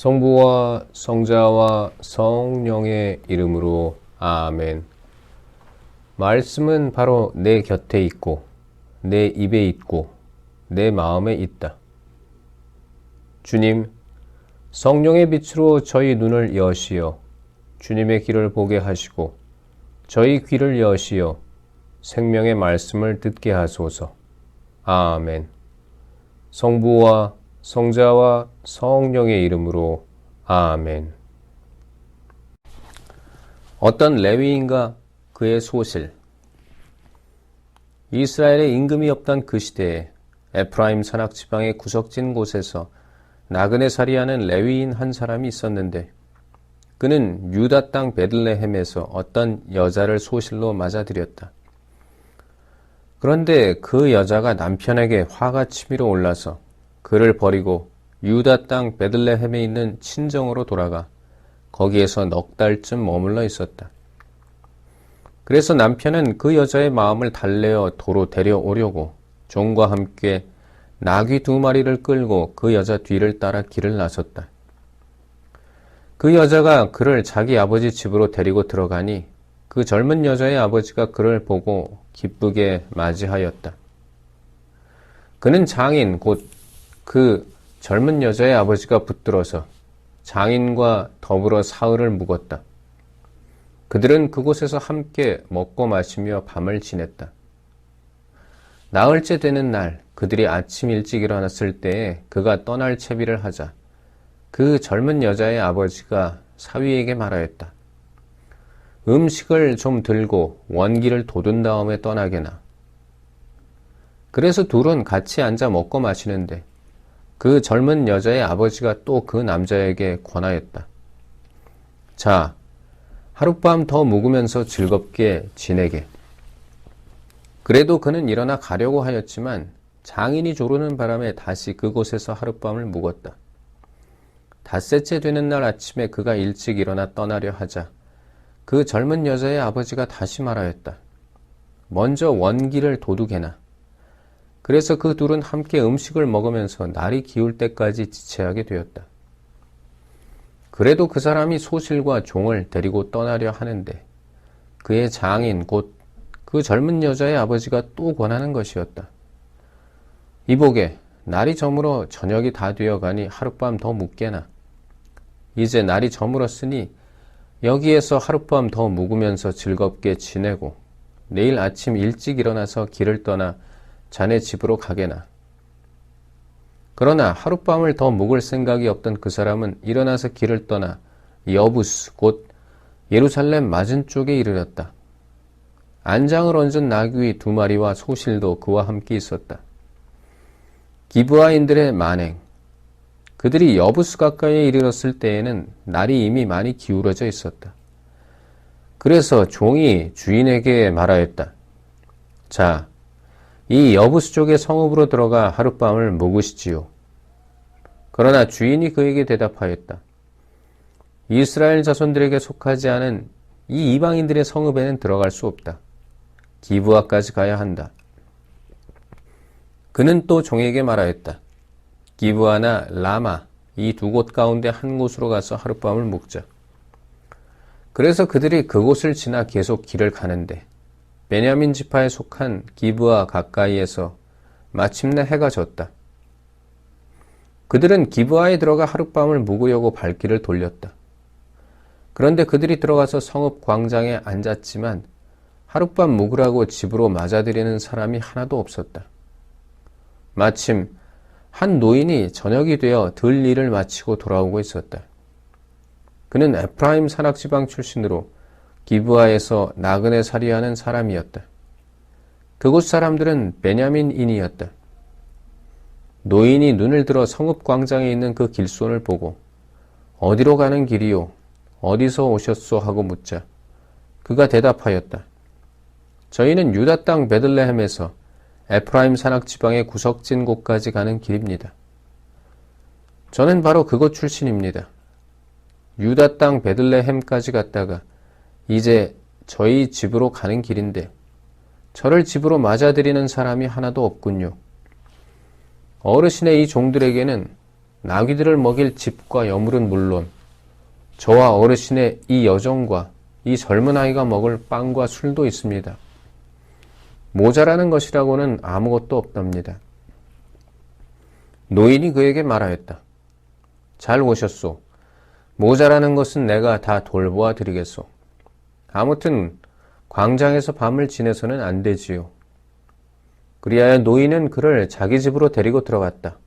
성부와 성자와 성령의 이름으로 아멘. 말씀은 바로 내 곁에 있고 내 입에 있고 내 마음에 있다. 주님, 성령의 빛으로 저희 눈을 여시어 주님의 길을 보게 하시고 저희 귀를 여시어 생명의 말씀을 듣게 하소서. 아멘. 성부와 성자와 성령의 이름으로 아멘. 어떤 레위인과 그의 소실. 이스라엘에 임금이 없던 그 시대에 에프라임 산악 지방의 구석진 곳에서 나그네살이하는 레위인 한 사람이 있었는데 그는 유다 땅 베들레헴에서 어떤 여자를 소실로 맞아들였다. 그런데 그 여자가 남편에게 화가 치밀어 올라서 그를 버리고 유다 땅 베들레헴에 있는 친정으로 돌아가 거기에서 넉 달쯤 머물러 있었다. 그래서 남편은 그 여자의 마음을 달래어 도로 데려오려고 종과 함께 나귀 2마리를 끌고 그 여자 뒤를 따라 길을 나섰다. 그 여자가 그를 자기 아버지 집으로 데리고 들어가니 그 젊은 여자의 아버지가 그를 보고 기쁘게 맞이하였다. 그는 장인 곧 그 젊은 여자의 아버지가 붙들어서 장인과 더불어 사흘을 묵었다. 그들은 그곳에서 함께 먹고 마시며 밤을 지냈다. 나흘째 되는 날 그들이 아침 일찍 일어났을 때에 그가 떠날 채비를 하자 그 젊은 여자의 아버지가 사위에게 말하였다. 음식을 좀 들고 원기를 돋운 다음에 떠나게나. 그래서 둘은 같이 앉아 먹고 마시는데 그 젊은 여자의 아버지가 또 그 남자에게 권하였다. 자, 하룻밤 더 묵으면서 즐겁게 지내게. 그래도 그는 일어나 가려고 하였지만 장인이 조르는 바람에 다시 그곳에서 하룻밤을 묵었다. 닷새째 되는 날 아침에 그가 일찍 일어나 떠나려 하자 그 젊은 여자의 아버지가 다시 말하였다. 먼저 원기를 도둑해나. 그래서 그 둘은 함께 음식을 먹으면서 날이 기울 때까지 지체하게 되었다. 그래도 그 사람이 소실과 종을 데리고 떠나려 하는데 그의 장인 곧 그 젊은 여자의 아버지가 또 권하는 것이었다. 이보게, 날이 저물어 저녁이 다 되어가니 하룻밤 더 묵게나. 이제 날이 저물었으니 여기에서 하룻밤 더 묵으면서 즐겁게 지내고 내일 아침 일찍 일어나서 길을 떠나 자네 집으로 가게나. 그러나 하룻밤을 더 묵을 생각이 없던 그 사람은 일어나서 길을 떠나 여부스 곧 예루살렘 맞은쪽에 이르렀다. 안장을 얹은 나귀 2마리와 소실도 그와 함께 있었다. 기브아인들의 만행. 그들이 여부스 가까이에 이르렀을 때에는 날이 이미 많이 기울어져 있었다. 그래서 종이 주인에게 말하였다. 자, 이 여부스 쪽의 성읍으로 들어가 하룻밤을 묵으시지요. 그러나 주인이 그에게 대답하였다. 이스라엘 자손들에게 속하지 않은 이 이방인들의 성읍에는 들어갈 수 없다. 기브아까지 가야 한다. 그는 또 종에게 말하였다. 기브아나 라마 이 2곳 가운데 한 곳으로 가서 하룻밤을 묵자. 그래서 그들이 그곳을 지나 계속 길을 가는데 베냐민 지파에 속한 기브아 가까이에서 마침내 해가 졌다. 그들은 기브아에 들어가 하룻밤을 묵으려고 발길을 돌렸다. 그런데 그들이 들어가서 성읍 광장에 앉았지만 하룻밤 묵으라고 집으로 맞아들이는 사람이 하나도 없었다. 마침 한 노인이 저녁이 되어 들 일을 마치고 돌아오고 있었다. 그는 에프라임 산악지방 출신으로 기브아에서 나그네살이하는 사람이었다. 그곳 사람들은 베냐민인이었다. 노인이 눈을 들어 성읍 광장에 있는 그 길손을 보고 어디로 가는 길이요? 어디서 오셨소? 하고 묻자 그가 대답하였다. 저희는 유다 땅 베들레헴에서 에프라임 산악 지방의 구석진 곳까지 가는 길입니다. 저는 바로 그곳 출신입니다. 유다 땅 베들레헴까지 갔다가 이제 저희 집으로 가는 길인데 저를 집으로 맞아들이는 사람이 하나도 없군요. 어르신의 이 종들에게는 나귀들을 먹일 집과 여물은 물론 저와 어르신의 이 여종과 이 젊은 아이가 먹을 빵과 술도 있습니다. 모자라는 것이라고는 아무것도 없답니다. 노인이 그에게 말하였다. 잘 오셨소. 모자라는 것은 내가 다 돌보아 드리겠소. 아무튼 광장에서 밤을 지내서는 안 되지요. 그리하여 노인은 그를 자기 집으로 데리고 들어갔다.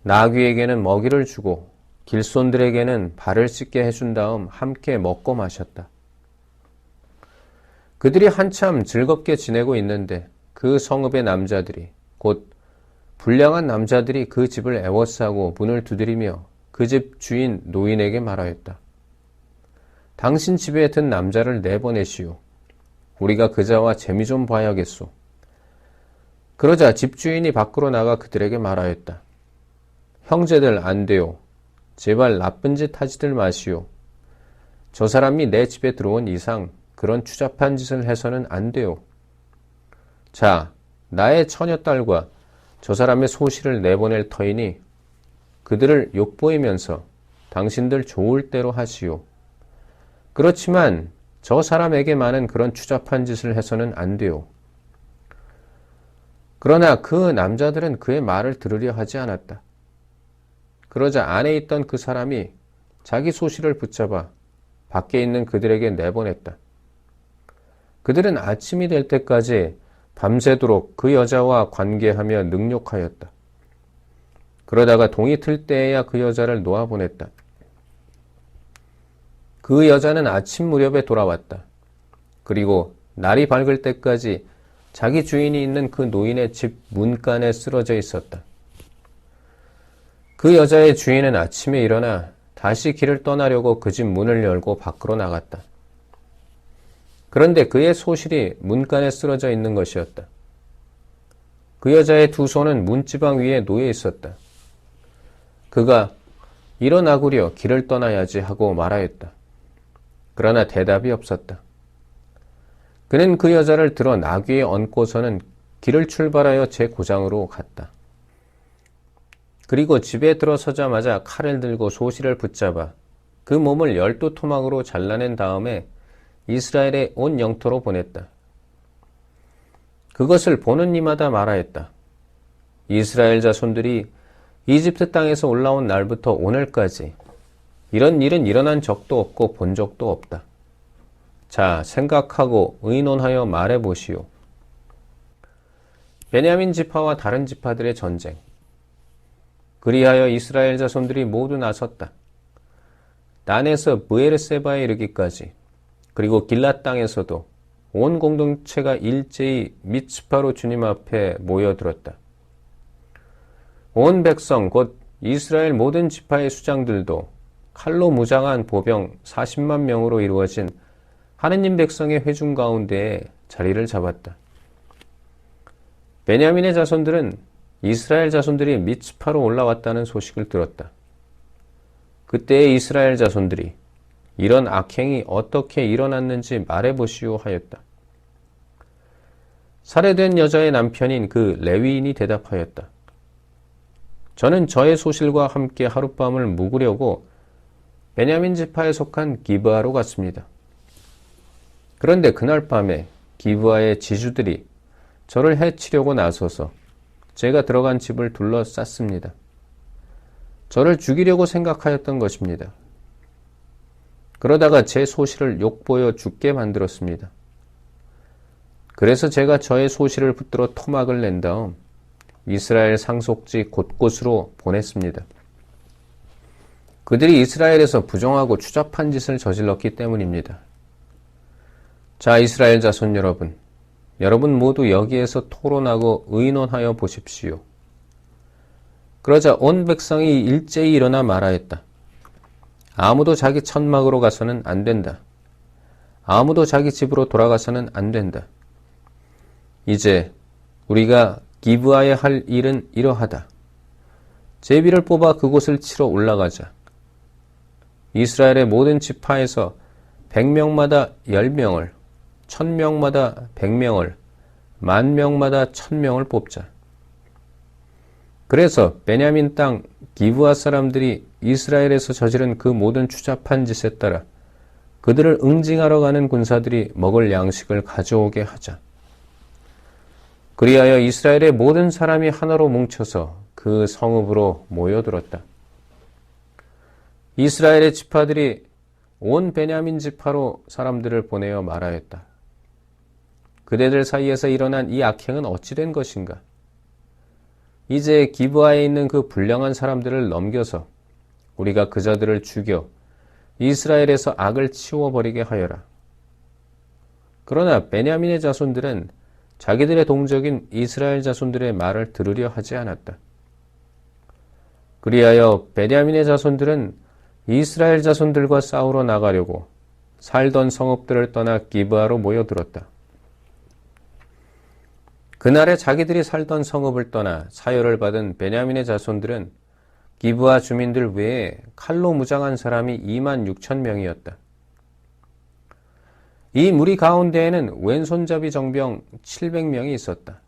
나귀에게는 먹이를 주고 길손들에게는 발을 씻게 해준 다음 함께 먹고 마셨다. 그들이 한참 즐겁게 지내고 있는데 그 성읍의 남자들이 곧 불량한 남자들이 그 집을 애워싸고 문을 두드리며 그 집 주인 노인에게 말하였다. 당신 집에 든 남자를 내보내시오. 우리가 그자와 재미 좀 봐야겠소. 그러자 집주인이 밖으로 나가 그들에게 말하였다. 형제들 안 돼요. 제발 나쁜 짓 하지들 마시오. 저 사람이 내 집에 들어온 이상 그런 추잡한 짓을 해서는 안 돼요. 자, 나의 처녀딸과 저 사람의 소시를 내보낼 터이니 그들을 욕보이면서 당신들 좋을 대로 하시오. 그렇지만 저 사람에게만은 그런 추잡한 짓을 해서는 안 돼요. 그러나 그 남자들은 그의 말을 들으려 하지 않았다. 그러자 안에 있던 그 사람이 자기 소시를 붙잡아 밖에 있는 그들에게 내보냈다. 그들은 아침이 될 때까지 밤새도록 그 여자와 관계하며 능욕하였다. 그러다가 동이 틀 때에야 그 여자를 놓아보냈다. 그 여자는 아침 무렵에 돌아왔다. 그리고 날이 밝을 때까지 자기 주인이 있는 그 노인의 집 문간에 쓰러져 있었다. 그 여자의 주인은 아침에 일어나 다시 길을 떠나려고 그 집 문을 열고 밖으로 나갔다. 그런데 그의 소실이 문간에 쓰러져 있는 것이었다. 그 여자의 두 손은 문지방 위에 놓여 있었다. 그가 일어나구려 길을 떠나야지 하고 말하였다. 그러나 대답이 없었다. 그는 그 여자를 들어 나귀에 얹고서는 길을 출발하여 제 고장으로 갔다. 그리고 집에 들어서자마자 칼을 들고 소실을 붙잡아 그 몸을 12토막으로 잘라낸 다음에 이스라엘의 온 영토로 보냈다. 그것을 보는 이마다 말하였다. 이스라엘 자손들이 이집트 땅에서 올라온 날부터 오늘까지 이런 일은 일어난 적도 없고 본 적도 없다. 자, 생각하고 의논하여 말해보시오. 베냐민 지파와 다른 지파들의 전쟁. 그리하여 이스라엘 자손들이 모두 나섰다. 단에서 브에르세바에 이르기까지 그리고 길랏 땅에서도 온 공동체가 일제히 미츠파로 주님 앞에 모여들었다. 온 백성 곧 이스라엘 모든 지파의 수장들도 칼로 무장한 보병 40만 명으로 이루어진 하느님 백성의 회중 가운데에 자리를 잡았다. 베냐민의 자손들은 이스라엘 자손들이 미츠파로 올라왔다는 소식을 들었다. 그때의 이스라엘 자손들이 이런 악행이 어떻게 일어났는지 말해보시오 하였다. 살해된 여자의 남편인 그 레위인이 대답하였다. 저는 저의 소실과 함께 하룻밤을 묵으려고 베냐민 지파에 속한 기브아로 갔습니다. 그런데 그날 밤에 기브아의 지주들이 저를 해치려고 나서서 제가 들어간 집을 둘러쌌습니다. 저를 죽이려고 생각하였던 것입니다. 그러다가 제 소실을 욕보여 죽게 만들었습니다. 그래서 제가 저의 소실을 붙들어 토막을 낸 다음 이스라엘 상속지 곳곳으로 보냈습니다. 그들이 이스라엘에서 부정하고 추잡한 짓을 저질렀기 때문입니다. 자, 이스라엘 자손 여러분, 여러분 모두 여기에서 토론하고 의논하여 보십시오. 그러자 온 백성이 일제히 일어나 말하였다. 아무도 자기 천막으로 가서는 안 된다. 아무도 자기 집으로 돌아가서는 안 된다. 이제 우리가 기브아에 할 일은 이러하다. 제비를 뽑아 그곳을 치러 올라가자. 이스라엘의 모든 지파에서 100명마다 10명을, 1000명마다 100명을, 10,000명마다 1000명을 뽑자. 그래서 베냐민 땅 기브아 사람들이 이스라엘에서 저지른 그 모든 추잡한 짓에 따라 그들을 응징하러 가는 군사들이 먹을 양식을 가져오게 하자. 그리하여 이스라엘의 모든 사람이 하나로 뭉쳐서 그 성읍으로 모여들었다. 이스라엘의 지파들이 온 베냐민 지파로 사람들을 보내어 말하였다. 그대들 사이에서 일어난 이 악행은 어찌 된 것인가? 이제 기브아에 있는 그 불량한 사람들을 넘겨서 우리가 그자들을 죽여 이스라엘에서 악을 치워버리게 하여라. 그러나 베냐민의 자손들은 자기들의 동족인 이스라엘 자손들의 말을 들으려 하지 않았다. 그리하여 베냐민의 자손들은 이스라엘 자손들과 싸우러 나가려고 살던 성읍들을 떠나 기브아로 모여들었다. 그날에 자기들이 살던 성읍을 떠나 사열을 받은 베냐민의 자손들은 기브아 주민들 외에 칼로 무장한 사람이 26,000명이었다. 이 무리 가운데에는 왼손잡이 정병 700명이 있었다.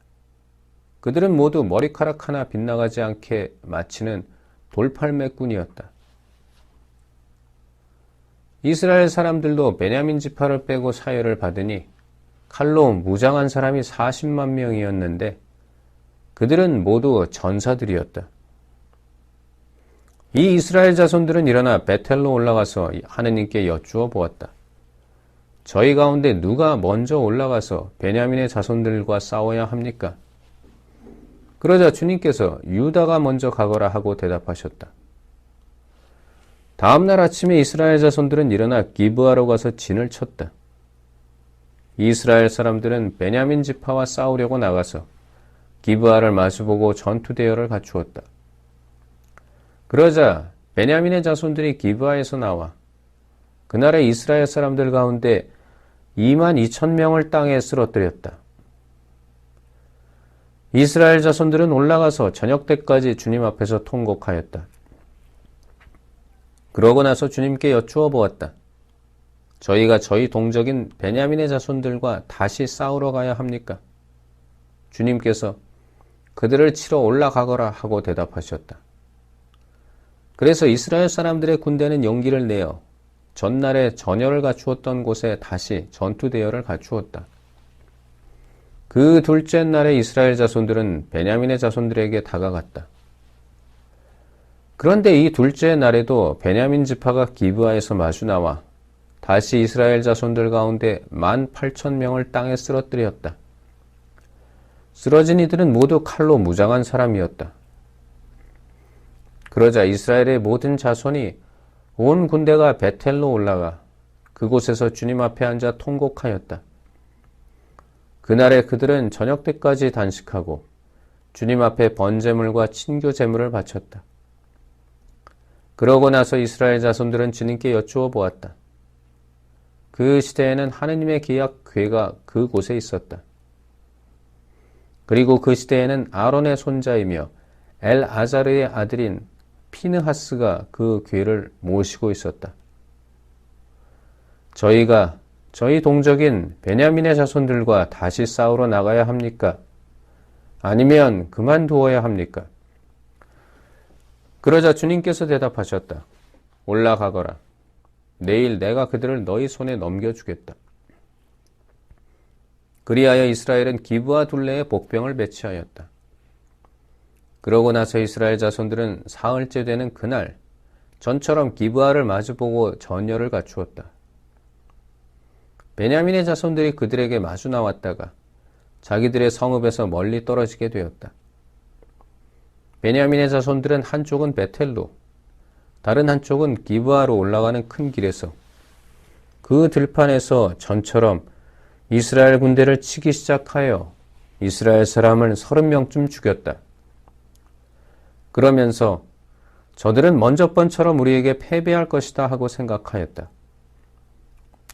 그들은 모두 머리카락 하나 빗나가지 않게 마치는 돌팔매꾼이었다. 이스라엘 사람들도 베냐민 지파를 빼고 사열을 받으니 칼로 무장한 사람이 40만 명이었는데 그들은 모두 전사들이었다. 이 이스라엘 자손들은 일어나 베텔로 올라가서 하느님께 여쭈어 보았다. 저희 가운데 누가 먼저 올라가서 베냐민의 자손들과 싸워야 합니까? 그러자 주님께서 유다가 먼저 가거라 하고 대답하셨다. 다음 날 아침에 이스라엘 자손들은 일어나 기브아로 가서 진을 쳤다. 이스라엘 사람들은 베냐민 지파와 싸우려고 나가서 기브아를 마주보고 전투 대열을 갖추었다. 그러자 베냐민의 자손들이 기브아에서 나와 그날의 이스라엘 사람들 가운데 22,000명을 땅에 쓰러뜨렸다. 이스라엘 자손들은 올라가서 저녁 때까지 주님 앞에서 통곡하였다. 그러고 나서 주님께 여쭈어 보았다. 저희가 저희 동족인 베냐민의 자손들과 다시 싸우러 가야 합니까? 주님께서 그들을 치러 올라가거라 하고 대답하셨다. 그래서 이스라엘 사람들의 군대는 용기를 내어 전날에 전열을 갖추었던 곳에 다시 전투 대열을 갖추었다. 그 둘째 날에 이스라엘 자손들은 베냐민의 자손들에게 다가갔다. 그런데 이 둘째 날에도 베냐민 지파가 기브아에서 마주 나와 다시 이스라엘 자손들 가운데 18,000명을 땅에 쓰러뜨렸다. 쓰러진 이들은 모두 칼로 무장한 사람이었다. 그러자 이스라엘의 모든 자손이 온 군대가 베텔로 올라가 그곳에서 주님 앞에 앉아 통곡하였다. 그날에 그들은 저녁 때까지 단식하고 주님 앞에 번제물과 친교 제물을 바쳤다. 그러고 나서 이스라엘 자손들은 주님께 여쭈어 보았다. 그 시대에는 하느님의 기약 궤가 그곳에 있었다. 그리고 그 시대에는 아론의 손자이며 엘아자르의 아들인 피느하스가 그 궤를 모시고 있었다. 저희가 저희 동족인 베냐민의 자손들과 다시 싸우러 나가야 합니까? 아니면 그만두어야 합니까? 그러자 주님께서 대답하셨다. 올라가거라. 내일 내가 그들을 너희 손에 넘겨주겠다. 그리하여 이스라엘은 기브아 둘레에 복병을 배치하였다. 그러고 나서 이스라엘 자손들은 사흘째 되는 그날 전처럼 기브아를 마주보고 전열을 갖추었다. 베냐민의 자손들이 그들에게 마주 나왔다가 자기들의 성읍에서 멀리 떨어지게 되었다. 베냐민의 자손들은 한쪽은 베텔로, 다른 한쪽은 기브아로 올라가는 큰 길에서 그 들판에서 전처럼 이스라엘 군대를 치기 시작하여 이스라엘 사람을 30명쯤 죽였다. 그러면서 저들은 먼저 번처럼 우리에게 패배할 것이다 하고 생각하였다.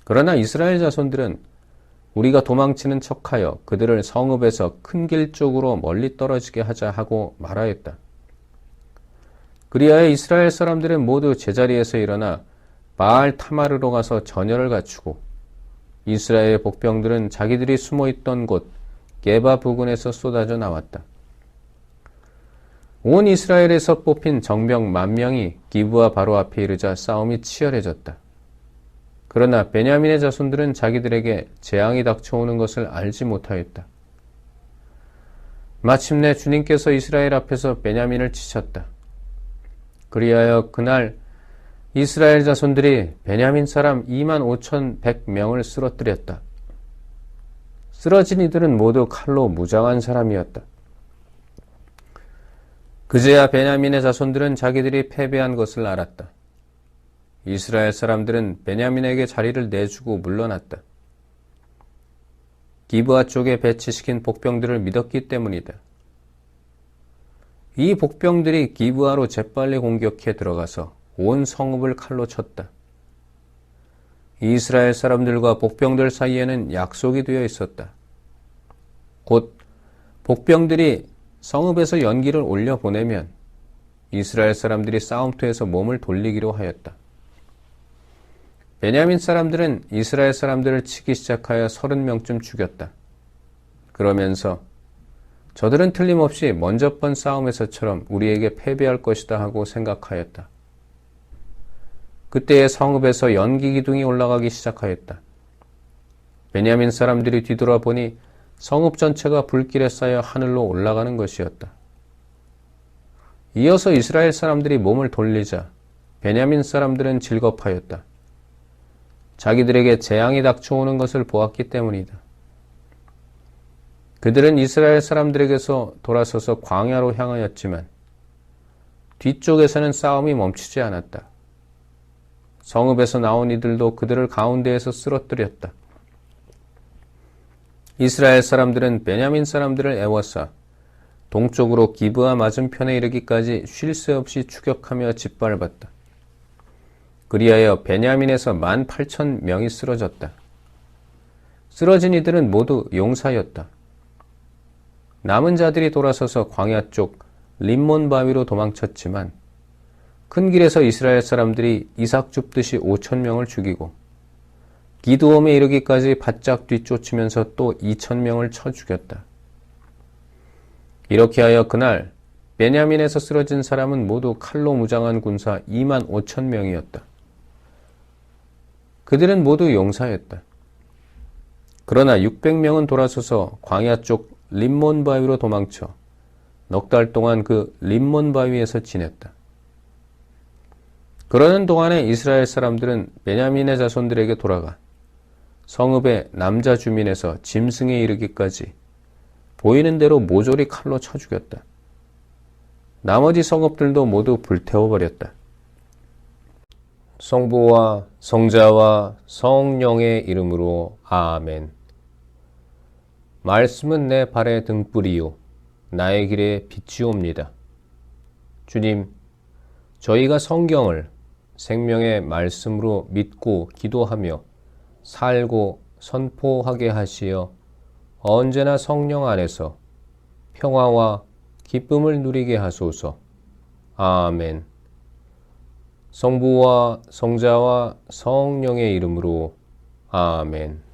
그러나 이스라엘 자손들은 우리가 도망치는 척하여 그들을 성읍에서 큰 길 쪽으로 멀리 떨어지게 하자 하고 말하였다. 그리하여 이스라엘 사람들은 모두 제자리에서 일어나 바알 타마르로 가서 전열을 갖추고 이스라엘의 복병들은 자기들이 숨어있던 곳 게바 부근에서 쏟아져 나왔다. 온 이스라엘에서 뽑힌 정병 10,000명이 기브아 바로 앞에 이르자 싸움이 치열해졌다. 그러나 베냐민의 자손들은 자기들에게 재앙이 닥쳐오는 것을 알지 못하였다. 마침내 주님께서 이스라엘 앞에서 베냐민을 치셨다. 그리하여 그날 이스라엘 자손들이 베냐민 사람 25,100명을 쓰러뜨렸다. 쓰러진 이들은 모두 칼로 무장한 사람이었다. 그제야 베냐민의 자손들은 자기들이 패배한 것을 알았다. 이스라엘 사람들은 베냐민에게 자리를 내주고 물러났다. 기브아 쪽에 배치시킨 복병들을 믿었기 때문이다. 이 복병들이 기브아로 재빨리 공격해 들어가서 온 성읍을 칼로 쳤다. 이스라엘 사람들과 복병들 사이에는 약속이 되어 있었다. 곧 복병들이 성읍에서 연기를 올려보내면 이스라엘 사람들이 싸움터에서 몸을 돌리기로 하였다. 베냐민 사람들은 이스라엘 사람들을 치기 시작하여 30명쯤 죽였다. 그러면서 저들은 틀림없이 먼저 번 싸움에서처럼 우리에게 패배할 것이다 하고 생각하였다. 그때의 성읍에서 연기 기둥이 올라가기 시작하였다. 베냐민 사람들이 뒤돌아보니 성읍 전체가 불길에 쌓여 하늘로 올라가는 것이었다. 이어서 이스라엘 사람들이 몸을 돌리자 베냐민 사람들은 질겁하였다. 자기들에게 재앙이 닥쳐오는 것을 보았기 때문이다. 그들은 이스라엘 사람들에게서 돌아서서 광야로 향하였지만 뒤쪽에서는 싸움이 멈추지 않았다. 성읍에서 나온 이들도 그들을 가운데에서 쓰러뜨렸다. 이스라엘 사람들은 베냐민 사람들을 애워싸 동쪽으로 기브아 맞은편에 이르기까지 쉴 새 없이 추격하며 짓밟았다. 그리하여 베냐민에서 18,000명이 쓰러졌다. 쓰러진 이들은 모두 용사였다. 남은 자들이 돌아서서 광야 쪽 림몬 바위로 도망쳤지만 큰 길에서 이스라엘 사람들이 이삭 줍듯이 5,000명을 죽이고 기드옴에 이르기까지 바짝 뒤쫓으면서 또 2,000명을 쳐 죽였다. 이렇게 하여 그날 베냐민에서 쓰러진 사람은 모두 칼로 무장한 군사 25,000명이었다. 그들은 모두 용사였다. 그러나 600명은 돌아서서 광야 쪽 림몬 바위로 도망쳐 넉 달 동안 그 림몬 바위에서 지냈다. 그러는 동안에 이스라엘 사람들은 베냐민의 자손들에게 돌아가 성읍의 남자 주민에서 짐승에 이르기까지 보이는 대로 모조리 칼로 쳐 죽였다. 나머지 성읍들도 모두 불태워버렸다. 성부와 성자와 성령의 이름으로 아멘. 말씀은 내 발의 등불이요 나의 길에 빛이옵니다. 주님, 저희가 성경을 생명의 말씀으로 믿고 기도하며 살고 선포하게 하시어 언제나 성령 안에서 평화와 기쁨을 누리게 하소서. 아멘. 성부와 성자와 성령의 이름으로 아멘.